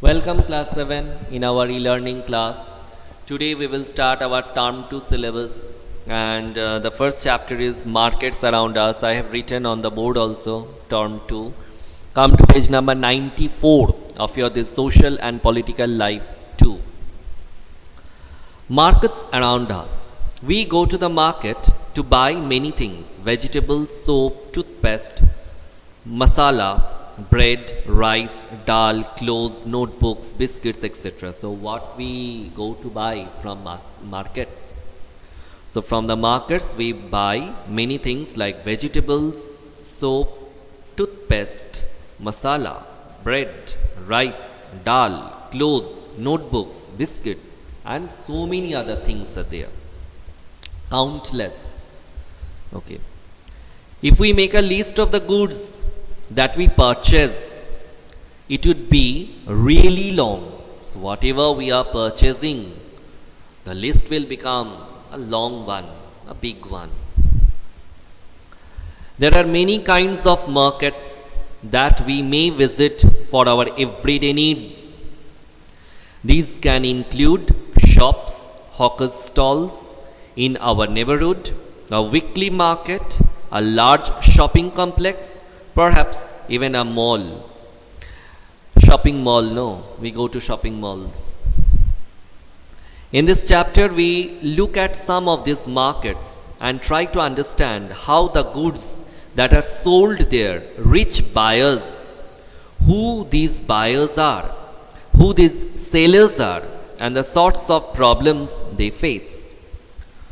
Welcome class 7 in our e-learning class. Today we will start our term 2 syllabus and the first chapter is markets around us. I have written on the board also term 2. Come to page number 94 of your this social and political life 2. Markets around us. We go to the market to buy many things: vegetables, soap, toothpaste, masala, bread, rice, dal, clothes, notebooks, biscuits, etc. So, what we go to buy from markets? So, from the markets, we buy many things like vegetables, soap, toothpaste, masala, bread, rice, dal, clothes, notebooks, biscuits, and so many other things are there. Countless. Okay. If we make a list of the goods that we purchase, it would be really long. So, whatever we are purchasing, the list will become a long one, a big one. There are many kinds of markets that we may visit for our everyday needs. These can include shops, hawkers' stalls in our neighborhood, a weekly market, a large shopping complex, perhaps even a mall. Shopping mall, no, we go to shopping malls. In this chapter, we look at some of these markets and try to understand how the goods that are sold there reach buyers, who these buyers are, who these sellers are, and the sorts of problems they face.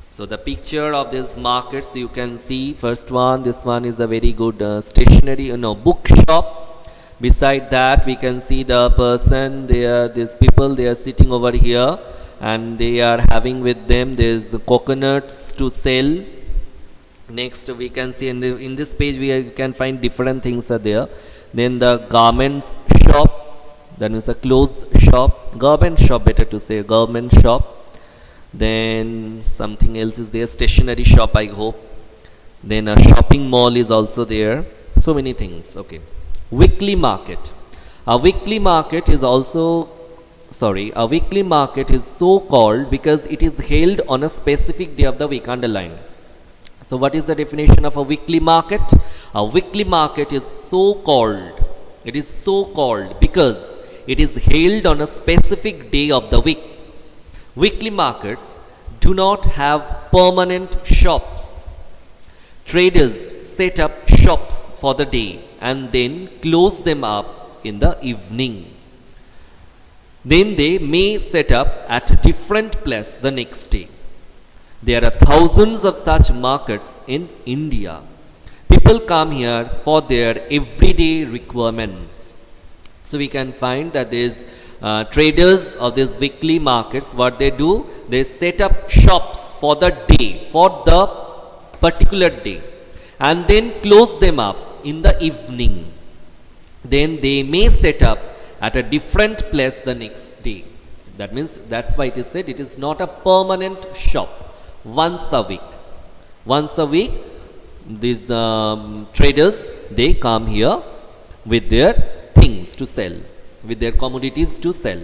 So the picture of these markets you can see, first one, this one is a very good stationery, bookshop. Beside that we can see the person, these people, they are sitting over here and they are having with them these coconuts to sell. Next we can see in this page we can find different things are there. Then the garments shop, that means a clothes shop, garment shop better to say, garment shop. Then something else is there, stationery shop I hope. Then a shopping mall is also there. So many things. Okay. Weekly market. A weekly market is so called because it is held on a specific day of the week. Underline. So what is the definition of a weekly market? A weekly market is so called. It is so called because it is held on a specific day of the week. Weekly markets do not have permanent shops. Traders set up shops for the day and then close them up in the evening. Then they may set up at a different place the next day. There are thousands of such markets in India. People come here for their everyday requirements. So we can find that there is traders of these weekly markets, what they do, they set up shops for the day, for the particular day, and then close them up in the evening. Then they may set up at a different place the next day. That means that's why it is said it is not a permanent shop. Once a week these traders, they come here with their things to sell, with their commodities to sell.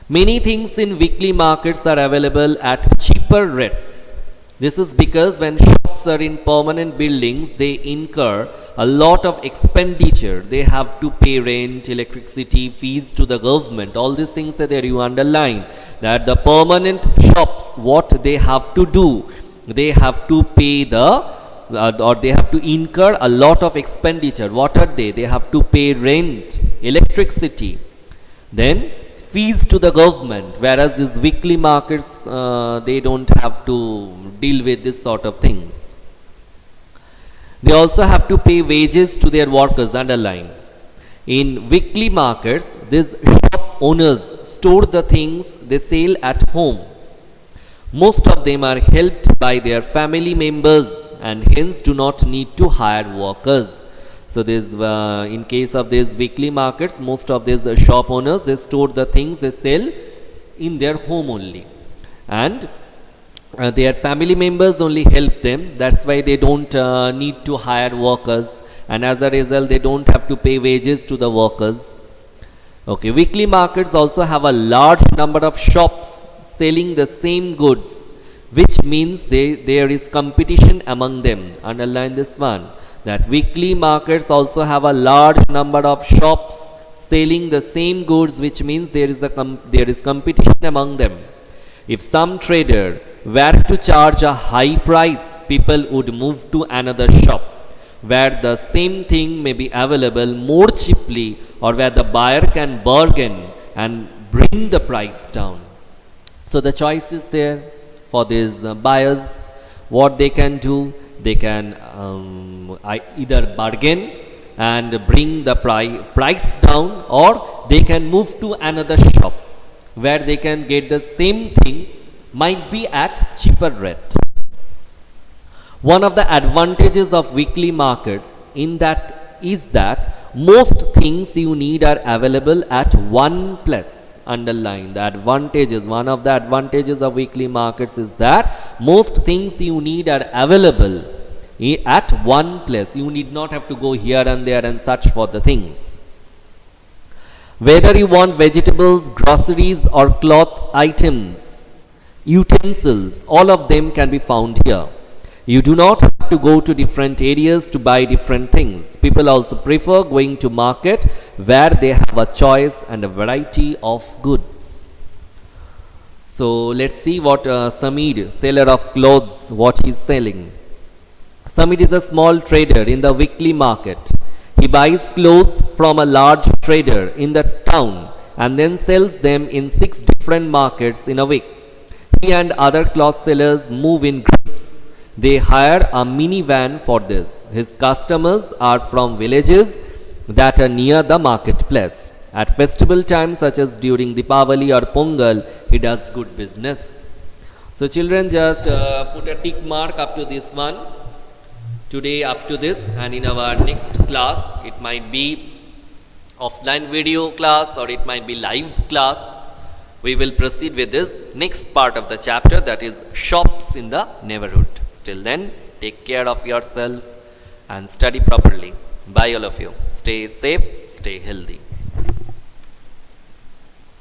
Many things in weekly markets are available at cheaper rates. This is because when shops are in permanent buildings, they incur a lot of expenditure. They have to pay rent, electricity, fees to the government. All these things are there. You underline that the permanent shops, what they have to do, they have to pay or they have to incur a lot of expenditure. What are they? They have to pay rent, electricity, then fees to the government, whereas these weekly markets, they don't have to deal with this sort of things. They also have to pay wages to their workers. Underline. In weekly markets, these shop owners store the things they sell at home. Most of them are helped by their family members and hence do not need to hire workers. So this, in case of these weekly markets, most of these shop owners, they store the things they sell in their home only, and their family members only help them. That's why they don't need to hire workers, and as a result they don't have to pay wages to the workers. Okay, weekly markets also have a large number of shops selling the same goods, which means there is competition among them. Underline this one, that weekly markets also have a large number of shops selling the same goods, which means there is competition among them. If some trader were to charge a high price, people would move to another shop where the same thing may be available more cheaply, or where the buyer can bargain and bring the price down. So the choice is there for these buyers. What they can do, they can either bargain and bring the price down, or they can move to another shop where they can get the same thing, might be at cheaper rate. One of the advantages of weekly markets is that most things you need are available at one place. Underline the advantages. One of the advantages of weekly markets is that most things you need are available at one place. You need not have to go here and there and search for the things. Whether you want vegetables, groceries, or cloth items, utensils, all of them can be found here. You do not have to go to different areas to buy different things. People also prefer going to market where they have a choice and a variety of goods. So let's see what Samir, seller of clothes, what he's selling. Samir is a small trader in the weekly market. He buys clothes from a large trader in the town and then sells them in 6 different markets in a week. He and other cloth sellers move in groups. They hire a minivan for this. His customers are from villages that are near the marketplace. At festival times such as during Deepavali or Pongal, he does good business. So children, just put a tick mark up to this one. Today up to this, and in our next class, it might be offline video class or it might be live class. We will proceed with this next part of the chapter, that is shops in the neighborhood. Till then, take care of yourself and study properly. Bye all of you. Stay safe, stay healthy.